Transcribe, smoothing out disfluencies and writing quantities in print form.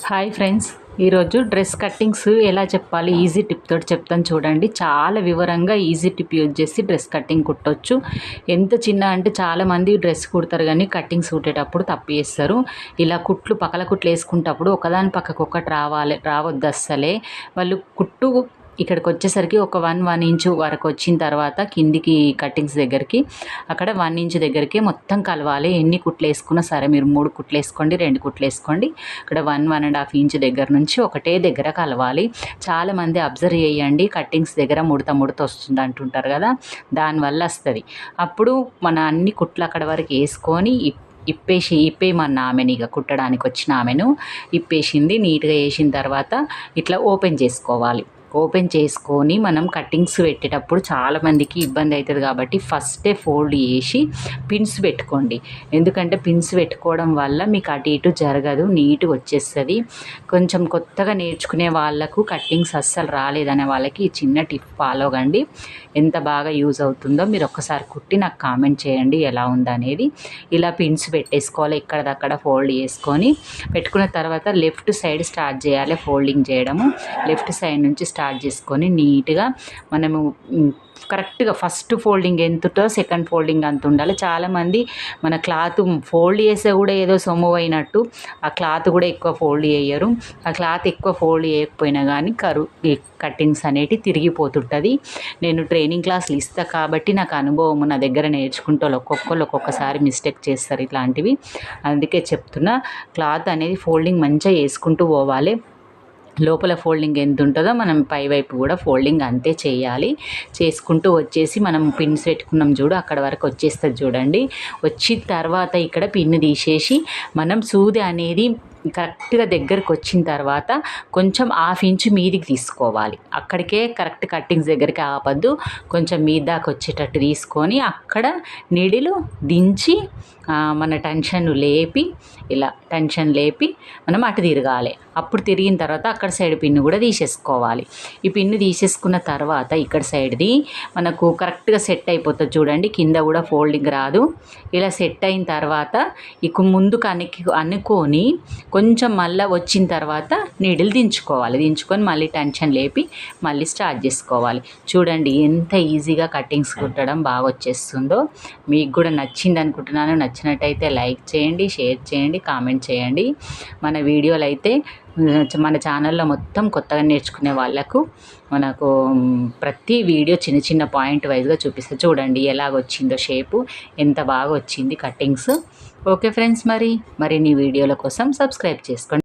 Hi friends, ఈరోజు dress cuttings ఎలా చెప్పాలి ఈజీ టిప్ తోటి చెప్తాను చూడండి. చాలా వివరంగా ఈజీ టిప్ యూజ్ చేసి డ్రెస్ కట్టింగ్ కుట్టొచ్చు. ఎంత చిన్న అంటే చాలామంది డ్రెస్ కుడతారు కానీ కట్టింగ్స్ కుట్టేటప్పుడు తప్పు చేస్తారు. ఇలా పక్కల కుట్లు వేసుకుంటప్పుడు ఒకదాని పక్కకు ఒకటి రావద్దు అస్సలే. వాళ్ళు కుట్టు ఇక్కడికి వచ్చేసరికి ఒక 1 ఇంచు వరకు వచ్చిన తర్వాత కిందికి కట్టింగ్స్ దగ్గరికి అక్కడ 1 ఇంచ్ దగ్గరికి మొత్తం కలవాలి. ఎన్ని కుట్లు వేసుకున్నా సరే, మీరు 3 కుట్లు వేసుకోండి, 2 కుట్లు వేసుకోండి, ఇక్కడ 1.5 ఇంచ్ దగ్గర నుంచి ఒకటే దగ్గర కలవాలి. చాలామంది అబ్జర్వ్ చేయండి, కట్టింగ్స్ దగ్గర ముడత వస్తుంది అంటుంటారు కదా, దానివల్ల వస్తుంది. అప్పుడు మన అన్ని కుట్లు అక్కడ వరకు వేసుకొని ఇప్పేయమన్న ఆమెను, ఇక కుట్టడానికి వచ్చిన ఆమెను ఇప్పేసింది. నీట్గా వేసిన తర్వాత ఇట్లా ఓపెన్ చేసుకోవాలి. ఓపెన్ చేసుకొని మనం కట్టింగ్స్ పెట్టేటప్పుడు చాలామందికి ఇబ్బంది అవుతుంది కాబట్టి ఫస్టే ఫోల్డ్ చేసి పిన్స్ పెట్టుకోండి. ఎందుకంటే పిన్స్ పెట్టుకోవడం వల్ల మీకు అటు ఇటు జరగదు, నీట్గా వచ్చేస్తుంది. కొంచెం కొత్తగా నేర్చుకునే వాళ్ళకు కట్టింగ్స్ అస్సలు రాలేదనే వాళ్ళకి ఈ చిన్న టిప్ ఫాలో కండి. ఎంత బాగా యూజ్ అవుతుందో మీరు ఒక్కసారి కుట్టి నాకు కామెంట్ చేయండి ఎలా ఉందనేది. ఇలా పిన్స్ పెట్టేసుకోవాలి, ఇక్కడదక్కడ ఫోల్డ్ చేసుకొని పెట్టుకున్న తర్వాత లెఫ్ట్ సైడ్ స్టార్ట్ చేయాలి ఫోల్డింగ్ చేయడము. లెఫ్ట్ సైడ్ నుంచి స్టార్ట్ చేసుకొని నీట్గా మనము కరెక్ట్గా ఫస్ట్ ఫోల్డింగ్ ఎంత ఉంటుందో సెకండ్ ఫోల్డింగ్ అంత ఉండాలి. చాలామంది మన క్లాత్ ఫోల్డ్ చేస్తే కూడా ఏదో సొమ్ము అయినట్టు ఆ క్లాత్ కూడా ఎక్కువ ఫోల్డ్ చేయరు. ఆ క్లాత్ ఎక్కువ ఫోల్డ్ చేయకపోయినా కానీ కట్టింగ్స్ అనేటివి తిరిగిపోతుంటుంది. నేను ట్రైనింగ్ క్లాసులు ఇస్తాను కాబట్టి నాకు అనుభవం, నా దగ్గర నేర్చుకుంటే ఒక్కొక్కసారి మిస్టేక్ చేస్తారు ఇట్లాంటివి. అందుకే చెప్తున్నా, క్లాత్ అనేది ఫోల్డింగ్ మంచిగా వేసుకుంటూ పోవాలి. లోపల ఫోల్డింగ్ ఎంత ఉంటుందో మనం పైవైపు కూడా ఫోల్డింగ్ అంతే చేయాలి. చేసుకుంటూ వచ్చేసి మనం పిన్స్ పెట్టుకున్నాం చూడు, అక్కడ వరకు వచ్చేస్తుంది చూడండి. వచ్చిన తర్వాత ఇక్కడ పిన్ను తీసేసి మనం సూది అనేది కరెక్ట్గా దగ్గరకు వచ్చిన తర్వాత కొంచెం 1/2 ఇంచు మీదికి తీసుకోవాలి. అక్కడికే కరెక్ట్ కట్టింగ్స్ దగ్గరికి ఆపద్దు, కొంచెం మీద దాకా వచ్చేటట్టు తీసుకొని అక్కడ నీడిలు దించి మన టెన్షన్ లేపి మనం అటు తిరగాలి. అప్పుడు తిరిగిన తర్వాత అక్కడ సైడ్ పిన్ను కూడా తీసేసుకోవాలి. ఈ పిన్ను తీసేసుకున్న తర్వాత ఇక్కడ సైడ్ది మనకు కరెక్ట్గా సెట్ అయిపోతుంది చూడండి, కింద కూడా ఫోల్డింగ్ రాదు. ఇలా సెట్ అయిన తర్వాత ఇక ముందుకు అనుకొని కొంచెం మళ్ళీ వచ్చిన తర్వాత నీడిల్ దించుకొని మళ్ళీ టెన్షన్ లేపి మళ్ళీ స్టార్ట్ చేసుకోవాలి. చూడండి ఎంత ఈజీగా కట్టింగ్స్ కుట్టడం బాగా వచ్చేస్తుందో. మీకు కూడా నచ్చింది అనుకుంటున్నాను. నచ్చినట్టయితే లైక్ చేయండి, షేర్ చేయండి, కామెంట్ చేయండి. మన వీడియోలు అయితే మన ఛానల్లో మొత్తం కొత్తగా నేర్చుకునే వాళ్ళకు మనకు ప్రతి వీడియో చిన్న చిన్న పాయింట్ వైజ్గా చూపిస్తా. చూడండి ఎలాగొచ్చిందో షేపు, ఎంత బాగా వచ్చింది కట్టింగ్స్. ఓకే ఫ్రెండ్స్, మరిన్ని వీడియోల కోసం సబ్స్క్రైబ్ చేసుకోండి.